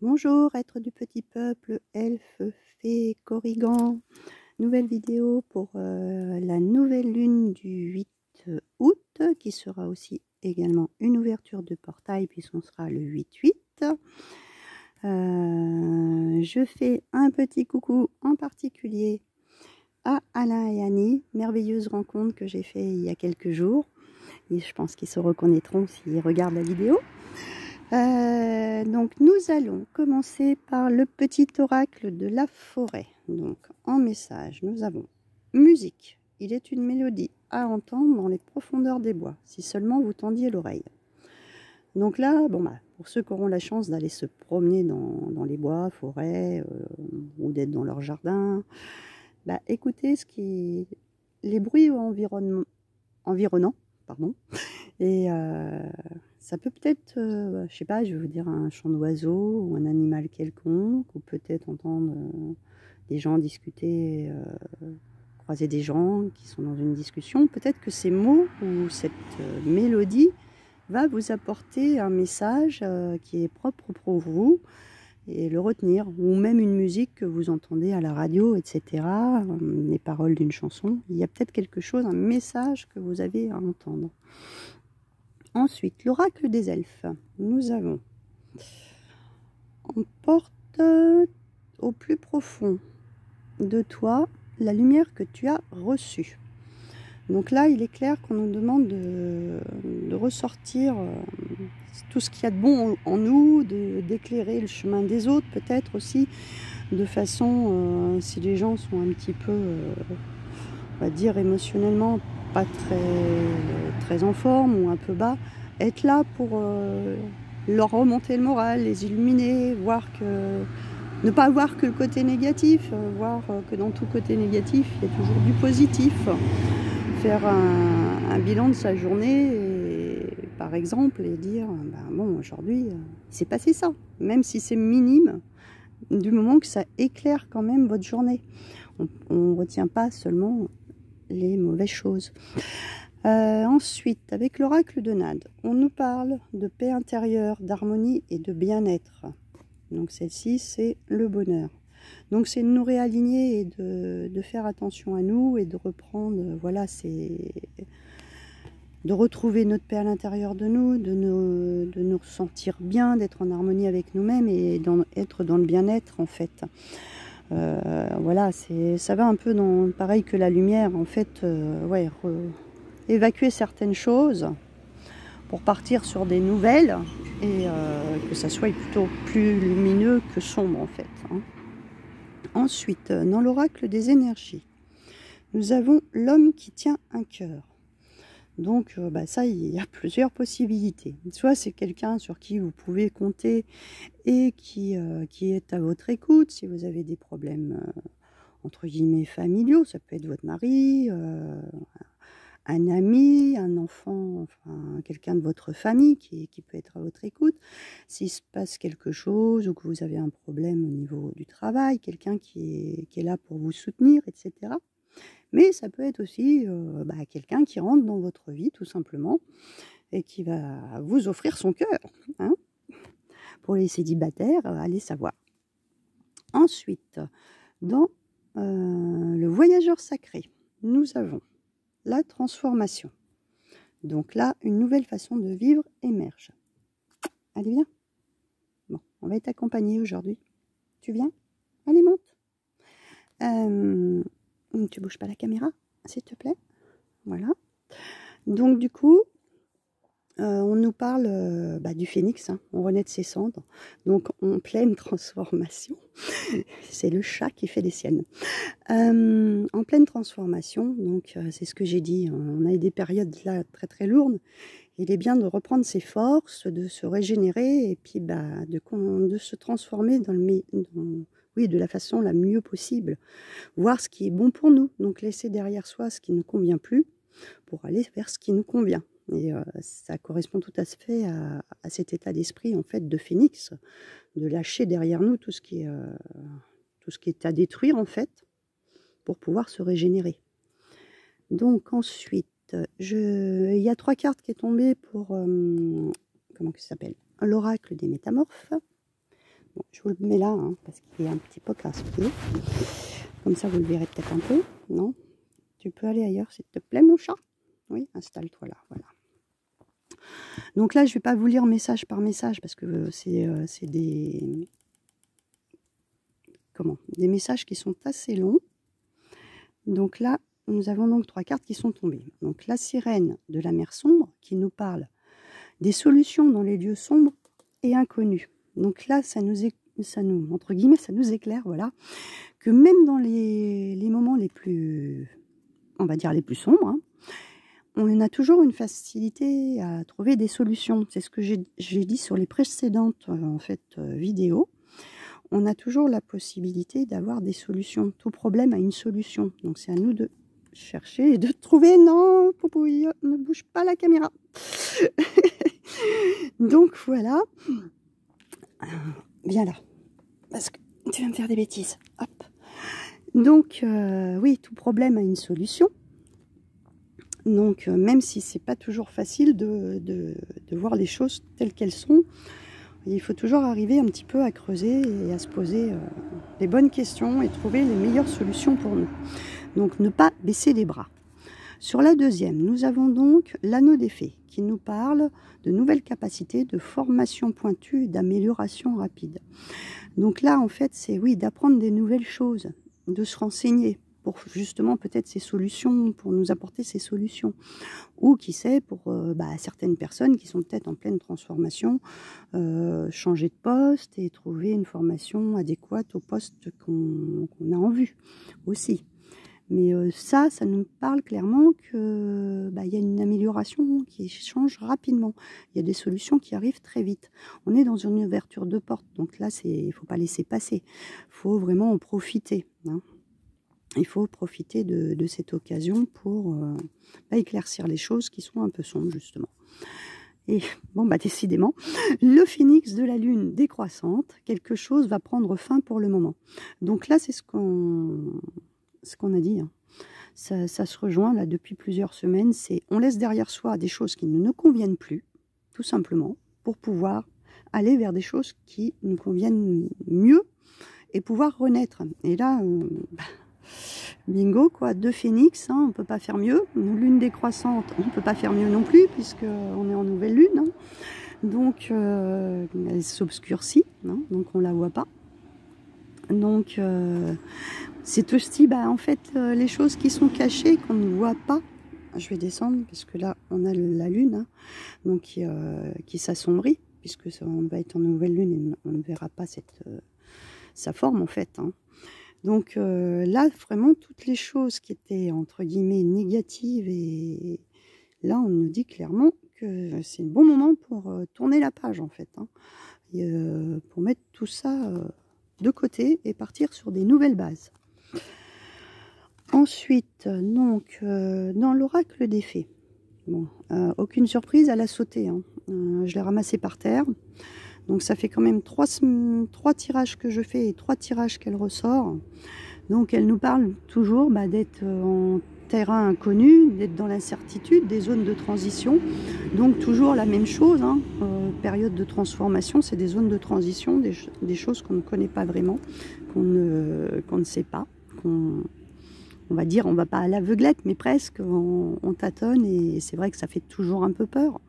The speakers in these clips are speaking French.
Bonjour, êtres du petit peuple, elfes, fées, corrigans. Nouvelle vidéo pour la nouvelle lune du 8 août, qui sera aussi également une ouverture de portail, puisqu'on sera le 8-8. Je fais un petit coucou en particulier à Alain et Annie, merveilleuse rencontre que j'ai fait il y a quelques jours. Et je pense qu'ils se reconnaîtront s'ils regardent la vidéo. Donc nous allons commencer par le petit oracle de la forêt. Donc en message, nous avons musique. Il est une mélodie à entendre dans les profondeurs des bois, si seulement vous tendiez l'oreille. Donc là, pour ceux qui auront la chance d'aller se promener dans les bois, forêts, ou d'être dans leur jardin, écoutez les bruits environnants, pardon, et ça peut être, je sais pas, je vais vous dire un chant d'oiseau ou un animal quelconque, ou peut-être entendre des gens discuter, croiser des gens qui sont dans une discussion. Peut-être que ces mots ou cette mélodie va vous apporter un message qui est propre pour vous et le retenir, ou même une musique que vous entendez à la radio, etc., les paroles d'une chanson. Il y a peut-être quelque chose, un message que vous avez à entendre. Ensuite, l'oracle des elfes. Nous avons emporte au plus profond de toi la lumière que tu as reçue. Donc là, il est clair qu'on nous demande de ressortir tout ce qu'il y a de bon en nous, d'éclairer le chemin des autres, peut-être aussi, de façon, si les gens sont un petit peu, on va dire, émotionnellement pas très en forme ou un peu bas, être là pour leur remonter le moral, les illuminer, ne pas voir que le côté négatif, voir que dans tout côté négatif, il y a toujours du positif. Faire un bilan de sa journée, par exemple, et dire, bon, aujourd'hui, il s'est passé ça, même si c'est minime, du moment que ça éclaire quand même votre journée. On ne retient pas seulement les mauvaises choses. Ensuite, avec l'oracle de Nade, on nous parle de paix intérieure, d'harmonie et de bien-être. Donc celle-ci, c'est le bonheur. Donc c'est de nous réaligner et de faire attention à nous et de reprendre, voilà, de retrouver notre paix à l'intérieur de nous, de nous sentir bien, d'être en harmonie avec nous-mêmes et d'être dans le bien-être en fait. Voilà, ça va un peu pareil que la lumière, en fait, évacuer certaines choses pour partir sur des nouvelles et que ça soit plutôt plus lumineux que sombre en fait. Ensuite, dans l'oracle des énergies, nous avons l'homme qui tient un cœur. Donc ça, il y a plusieurs possibilités. Soit c'est quelqu'un sur qui vous pouvez compter et qui est à votre écoute si vous avez des problèmes entre guillemets familiaux. Ça peut être votre mari, un ami, un enfant, enfin quelqu'un de votre famille qui peut être à votre écoute. S'il se passe quelque chose ou que vous avez un problème au niveau du travail, quelqu'un qui est là pour vous soutenir, etc. Mais ça peut être aussi quelqu'un qui rentre dans votre vie tout simplement et qui va vous offrir son cœur. Hein, pour les célibataires, allez savoir. Ensuite, dans le voyageur sacré, nous avons la transformation. Donc là, une nouvelle façon de vivre émerge. Allez, viens. Bon, on va être accompagné aujourd'hui. Tu viens? Allez, monte. Tu bouges pas la caméra, s'il te plaît. Voilà. Donc du coup, on nous parle du phénix, hein, on renaît de ses cendres, donc en pleine transformation. C'est le chat qui fait des siennes. En pleine transformation, donc c'est ce que j'ai dit, on a eu des périodes là très très lourdes. Il est bien de reprendre ses forces, de se régénérer et puis de se transformer de la façon la mieux possible. Voir ce qui est bon pour nous, donc laisser derrière soi ce qui ne convient plus pour aller vers ce qui nous convient. Et ça correspond tout à fait à cet état d'esprit en fait de phénix, de lâcher derrière nous tout ce qui est à détruire en fait, pour pouvoir se régénérer. Donc ensuite, il y a 3 cartes qui est tombée pour comment ça s'appelle, l'oracle des métamorphes. Bon, je vous le mets là, hein, parce qu'il est un petit peu casse-pied. Comme ça, vous le verrez peut-être un peu. Non? Tu peux aller ailleurs, s'il te plaît, mon chat? Oui, installe-toi là, voilà. Donc là, je ne vais pas vous lire message par message, parce que c'est des messages qui sont assez longs. Donc là, nous avons donc 3 cartes qui sont tombées. Donc la sirène de la mer sombre qui nous parle des solutions dans les lieux sombres et inconnus. Donc là, ça nous entre guillemets, ça nous éclaire, voilà, que même dans les moments les plus, on va dire les plus sombres, hein, on a toujours une facilité à trouver des solutions. C'est ce que j'ai dit sur les précédentes vidéos. On a toujours la possibilité d'avoir des solutions. Tout problème a une solution. Donc c'est à nous de chercher et de trouver. Non, Poupouille, ne bouge pas la caméra. Donc voilà. Viens là. Parce que tu vas me faire des bêtises. Hop. Donc oui, tout problème a une solution. Donc même si c'est pas toujours facile de voir les choses telles qu'elles sont, il faut toujours arriver un petit peu à creuser et à se poser les bonnes questions et trouver les meilleures solutions pour nous. Donc ne pas baisser les bras. Sur la deuxième, nous avons donc l'anneau des fées qui nous parle de nouvelles capacités, de formation pointue et d'amélioration rapide. Donc là, en fait, c'est oui, d'apprendre des nouvelles choses, de se renseigner pour justement peut-être ces solutions, pour nous apporter ces solutions. Ou qui sait, pour certaines personnes qui sont peut-être en pleine transformation, changer de poste et trouver une formation adéquate au poste qu'on a en vue aussi. Mais ça nous parle clairement que y a une amélioration qui change rapidement. Il y a des solutions qui arrivent très vite. On est dans une ouverture de porte, donc là, il ne faut pas laisser passer. Il faut vraiment en profiter, hein. Il faut profiter de cette occasion pour éclaircir les choses qui sont un peu sombres, justement. Et bon, décidément, le phénix de la lune décroissante, quelque chose va prendre fin pour le moment. Donc là, c'est ce qu'on a dit, hein. Ça se rejoint là depuis plusieurs semaines. C'est on laisse derrière soi des choses qui ne nous conviennent plus, tout simplement, pour pouvoir aller vers des choses qui nous conviennent mieux et pouvoir renaître. Et là, bingo, quoi, 2 phénix, hein, on ne peut pas faire mieux. Une lune décroissante, on ne peut pas faire mieux non plus, puisqu'on est en nouvelle lune, hein. Donc, elle s'obscurcit, hein, donc on ne la voit pas. Donc, c'est aussi, en fait, les choses qui sont cachées, qu'on ne voit pas. Je vais descendre, parce que là, on a la lune, hein, donc qui s'assombrit, puisque on va être en nouvelle lune et on ne verra pas sa forme, en fait, hein. Donc là, vraiment, toutes les choses qui étaient, entre guillemets, négatives, et là, on nous dit clairement que c'est le bon moment pour tourner la page, en fait, hein, et, pour mettre tout ça de côté et partir sur des nouvelles bases. Ensuite, donc, dans l'oracle des fées, bon, aucune surprise, elle a sauté, hein. Je l'ai ramassée par terre. Donc ça fait quand même 3 tirages que je fais et 3 tirages qu'elle ressort. Donc elle nous parle toujours d'être en terrain inconnu, d'être dans l'incertitude, des zones de transition. Donc toujours la même chose, hein. Période de transformation, c'est des zones de transition, des choses qu'on ne connaît pas vraiment, qu'on ne sait pas, on va dire, on va pas à l'aveuglette, mais presque, on tâtonne, et c'est vrai que ça fait toujours un peu peur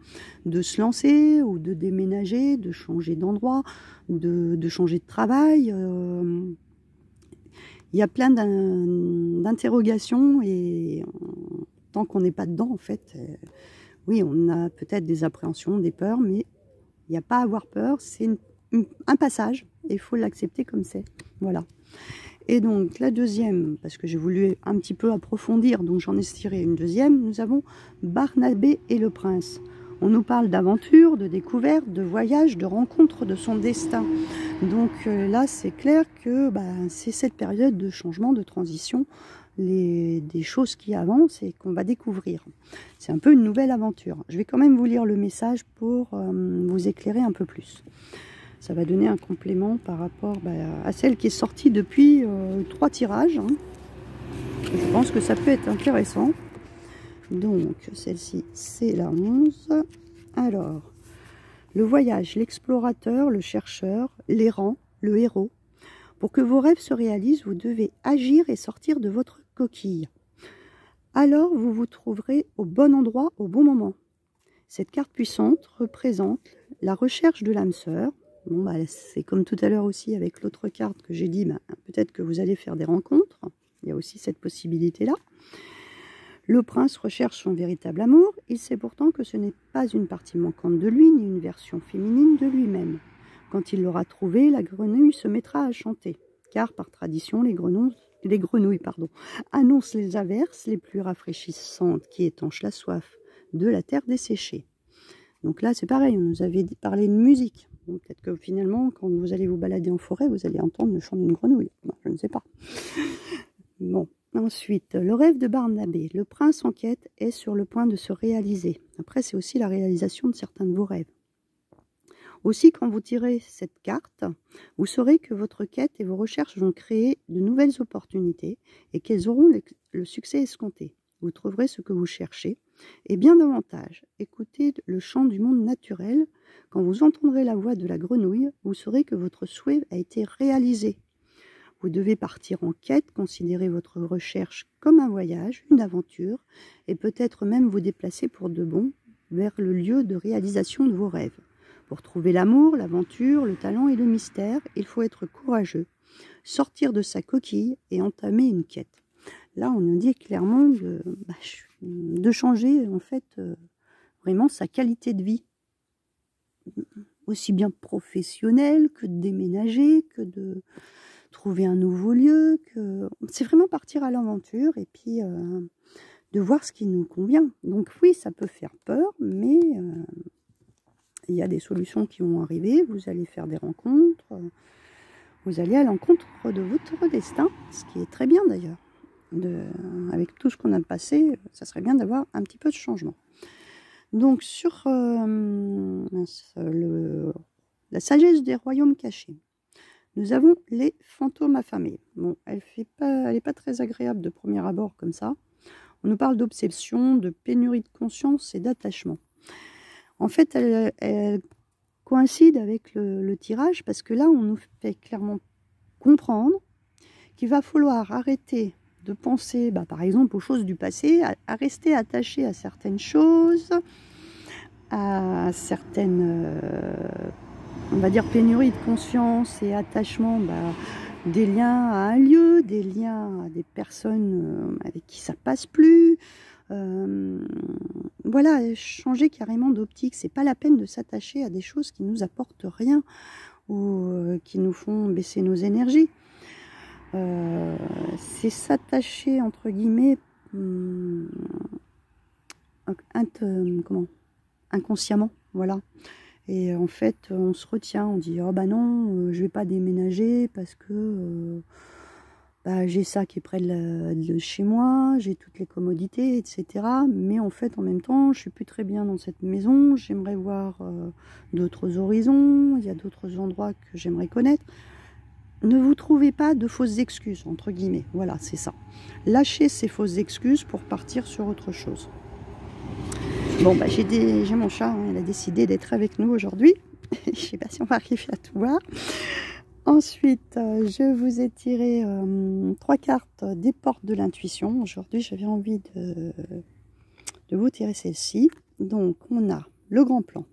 de se lancer ou de déménager, de changer d'endroit, de changer de travail. Il y a plein d'interrogations, et tant qu'on n'est pas dedans, en fait, oui, on a peut-être des appréhensions, des peurs, mais il n'y a pas à avoir peur, c'est un passage, et il faut l'accepter comme c'est. Voilà. Et donc la deuxième, parce que j'ai voulu un petit peu approfondir, donc j'en ai tiré une deuxième, nous avons Barnabé et le prince. On nous parle d'aventure, de découverte, de voyage, de rencontre de son destin. Donc là, c'est clair que c'est cette période de changement, de transition, des choses qui avancent et qu'on va découvrir. C'est un peu une nouvelle aventure. Je vais quand même vous lire le message pour vous éclairer un peu plus. Ça va donner un complément par rapport à celle qui est sortie depuis 3 tirages, hein. Je pense que ça peut être intéressant. Donc, celle-ci, c'est la 11. Alors, le voyage, l'explorateur, le chercheur, l'errant, le héros. Pour que vos rêves se réalisent, vous devez agir et sortir de votre coquille. Alors, vous vous trouverez au bon endroit, au bon moment. Cette carte puissante représente la recherche de l'âme sœur. Bon, bah, c'est comme tout à l'heure aussi avec l'autre carte que j'ai dit, bah, peut-être que vous allez faire des rencontres. Il y a aussi cette possibilité-là. Le prince recherche son véritable amour. Il sait pourtant que ce n'est pas une partie manquante de lui, ni une version féminine de lui-même. Quand il l'aura trouvé, la grenouille se mettra à chanter. Car par tradition, les grenouilles annoncent les averses les plus rafraîchissantes qui étanchent la soif de la terre desséchée. Donc là, c'est pareil, on nous avait parlé de musique. Peut-être que finalement, quand vous allez vous balader en forêt, vous allez entendre le chant d'une grenouille. Bon, je ne sais pas. Bon, ensuite, le rêve de Barnabé. Le prince en quête est sur le point de se réaliser. Après, c'est aussi la réalisation de certains de vos rêves. Aussi, quand vous tirez cette carte, vous saurez que votre quête et vos recherches vont créer de nouvelles opportunités et qu'elles auront le succès escompté. Vous trouverez ce que vous cherchez et bien davantage. Écoutez le chant du monde naturel. Quand vous entendrez la voix de la grenouille, vous saurez que votre souhait a été réalisé. Vous devez partir en quête, considérer votre recherche comme un voyage, une aventure, et peut-être même vous déplacer pour de bon vers le lieu de réalisation de vos rêves. Pour trouver l'amour, l'aventure, le talent et le mystère, il faut être courageux, sortir de sa coquille et entamer une quête. Là, on nous dit clairement de changer en fait vraiment sa qualité de vie, aussi bien professionnelle que de déménager, que de trouver un nouveau lieu. C'est vraiment partir à l'aventure et puis de voir ce qui nous convient. Donc oui, ça peut faire peur, mais il y a des solutions qui vont arriver. Vous allez faire des rencontres, vous allez à l'encontre de votre destin, ce qui est très bien d'ailleurs. Avec tout ce qu'on a passé, ça serait bien d'avoir un petit peu de changement. Donc sur la sagesse des royaumes cachés, nous avons les fantômes affamés. Bon, elle n'est pas très agréable de premier abord comme ça. On nous parle d'obsession, de pénurie de conscience et d'attachement. En fait, elle coïncide avec le tirage parce que là, on nous fait clairement comprendre qu'il va falloir arrêter de penser, par exemple, aux choses du passé, à rester attaché à certaines choses, à certaines, on va dire, pénuries de conscience et attachement, des liens à un lieu, des liens à des personnes avec qui ça passe plus. Voilà, changer carrément d'optique. C'est pas la peine de s'attacher à des choses qui nous apportent rien ou qui nous font baisser nos énergies. C'est s'attacher entre guillemets inconsciemment, voilà. Et en fait, on se retient, on dit oh non, je vais pas déménager parce que j'ai ça qui est près de chez moi, j'ai toutes les commodités, etc. Mais en fait, en même temps, je suis plus très bien dans cette maison, j'aimerais voir d'autres horizons, il y a d'autres endroits que j'aimerais connaître. Ne vous trouvez pas de fausses excuses, entre guillemets. Voilà, c'est ça. Lâchez ces fausses excuses pour partir sur autre chose. Bon, j'ai mon chat, il a décidé d'être avec nous aujourd'hui. Je ne sais pas si on va arriver à tout voir. Ensuite, je vous ai tiré 3 cartes des portes de l'intuition. Aujourd'hui, j'avais envie de vous tirer celle-ci. Donc, on a le grand plan.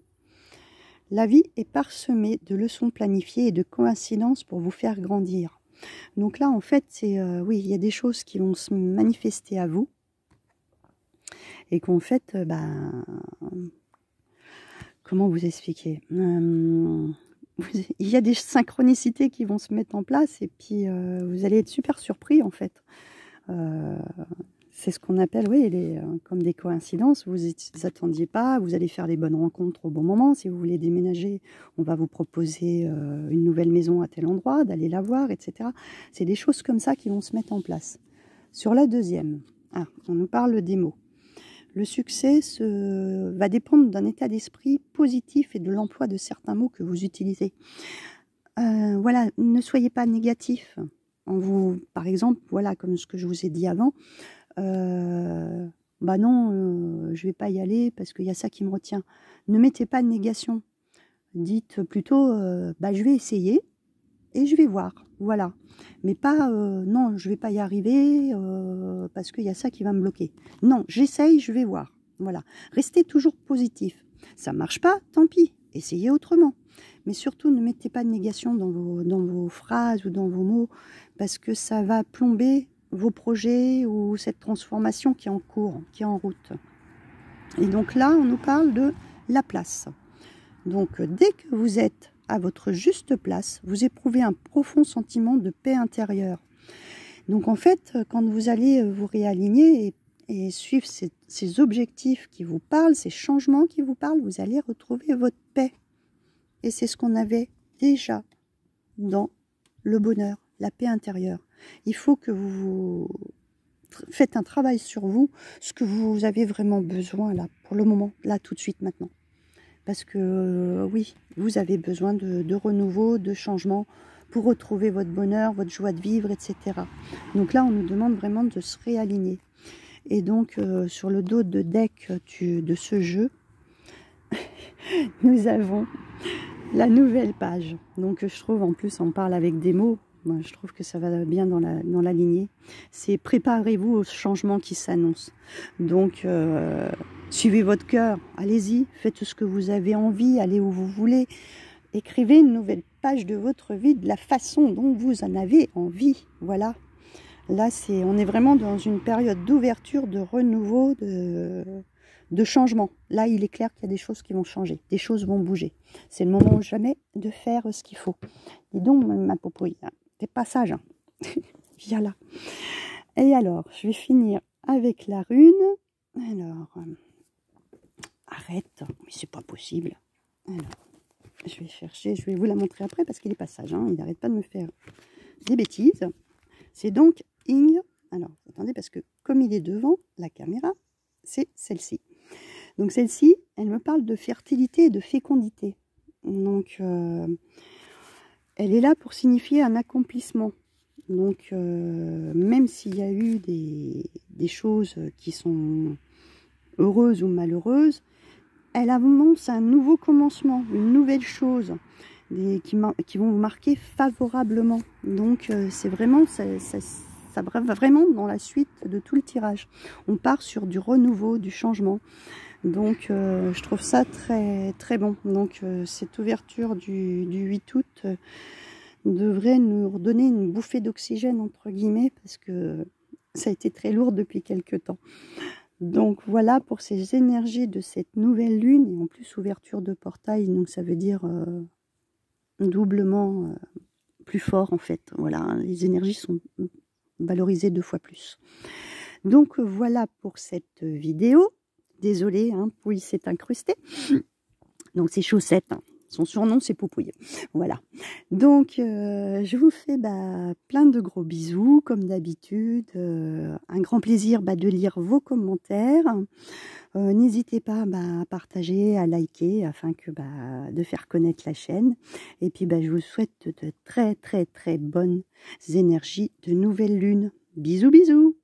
La vie est parsemée de leçons planifiées et de coïncidences pour vous faire grandir. Donc là, en fait, oui, il y a des choses qui vont se manifester à vous. Et qu'en fait, comment vous expliquer, il y a des synchronicités qui vont se mettre en place et puis vous allez être super surpris en fait. C'est ce qu'on appelle, oui, comme des coïncidences. Vous ne attendiez pas, vous allez faire les bonnes rencontres au bon moment. Si vous voulez déménager, on va vous proposer une nouvelle maison à tel endroit, d'aller la voir, etc. C'est des choses comme ça qui vont se mettre en place. Sur la deuxième, on nous parle des mots. Le succès va dépendre d'un état d'esprit positif et de l'emploi de certains mots que vous utilisez. Voilà, ne soyez pas négatif. Par exemple, voilà, comme ce que je vous ai dit avant, non, je vais pas y aller parce qu'il y a ça qui me retient. Ne mettez pas de négation. Dites plutôt, je vais essayer et je vais voir, voilà. Mais pas, non, je vais pas y arriver parce qu'il y a ça qui va me bloquer. Non, j'essaye, je vais voir, voilà. Restez toujours positif. Ça marche pas, tant pis, essayez autrement. Mais surtout, ne mettez pas de négation dans vos phrases ou dans vos mots, parce que ça va plomber vos projets ou cette transformation qui est en cours, qui est en route. Et donc là, on nous parle de la place. Donc, dès que vous êtes à votre juste place, vous éprouvez un profond sentiment de paix intérieure. Donc, en fait, quand vous allez vous réaligner et suivre ces objectifs qui vous parlent, ces changements qui vous parlent, vous allez retrouver votre paix. Et c'est ce qu'on avait déjà dans le bonheur, la paix intérieure. Il faut que vous faites un travail sur vous, ce que vous avez vraiment besoin là, pour le moment, là, tout de suite, maintenant. Parce que oui, vous avez besoin de renouveau, de changement pour retrouver votre bonheur, votre joie de vivre, etc. Donc là, on nous demande vraiment de se réaligner. Et donc, sur le dos de deck de ce jeu, nous avons la nouvelle page. Donc, je trouve, en plus, on parle avec des mots. Moi, je trouve que ça va bien dans la lignée. C'est préparez-vous au changement qui s'annonce. Donc, suivez votre cœur, allez-y, faites ce que vous avez envie, allez où vous voulez. Écrivez une nouvelle page de votre vie de la façon dont vous en avez envie. Voilà. Là, on est vraiment dans une période d'ouverture, de renouveau, de changement. Là, il est clair qu'il y a des choses qui vont changer, des choses vont bouger. C'est le moment ou jamais de faire ce qu'il faut. Dis donc, ma popouille, hein, t'es pas sage. Hein. Viens là. Et alors, je vais finir avec la rune. Alors, arrête, mais c'est pas possible. Alors, je vais chercher, je vais vous la montrer après parce qu'il est pas sage. Hein, il n'arrête pas de me faire des bêtises. C'est donc Ing. Alors, attendez, parce que comme il est devant la caméra, c'est celle-ci. Donc celle-ci, elle me parle de fertilité et de fécondité. Donc, elle est là pour signifier un accomplissement. Donc, même s'il y a eu des choses qui sont heureuses ou malheureuses, elle annonce un nouveau commencement, une nouvelle chose qui vont vous marquer favorablement. Donc, c'est vraiment, ça va vraiment dans la suite de tout le tirage. On part sur du renouveau, du changement. Donc, je trouve ça très, très bon. Donc, cette ouverture du 8 août devrait nous redonner une bouffée d'oxygène, entre guillemets, parce que ça a été très lourd depuis quelques temps. Donc, voilà pour ces énergies de cette nouvelle lune, et en plus, ouverture de portail, donc ça veut dire doublement plus fort, en fait. Voilà, les énergies sont valorisées 2 fois plus. Donc, voilà pour cette vidéo. Désolée, hein, Pouille s'est incrustée. Donc, c'est Chaussette. Hein. Son surnom, c'est Poupouille. Voilà. Donc, je vous fais plein de gros bisous, comme d'habitude. Un grand plaisir de lire vos commentaires. N'hésitez pas à partager, à liker, afin que de faire connaître la chaîne. Et puis, je vous souhaite de très, très, très bonnes énergies de nouvelle lune. Bisous, bisous.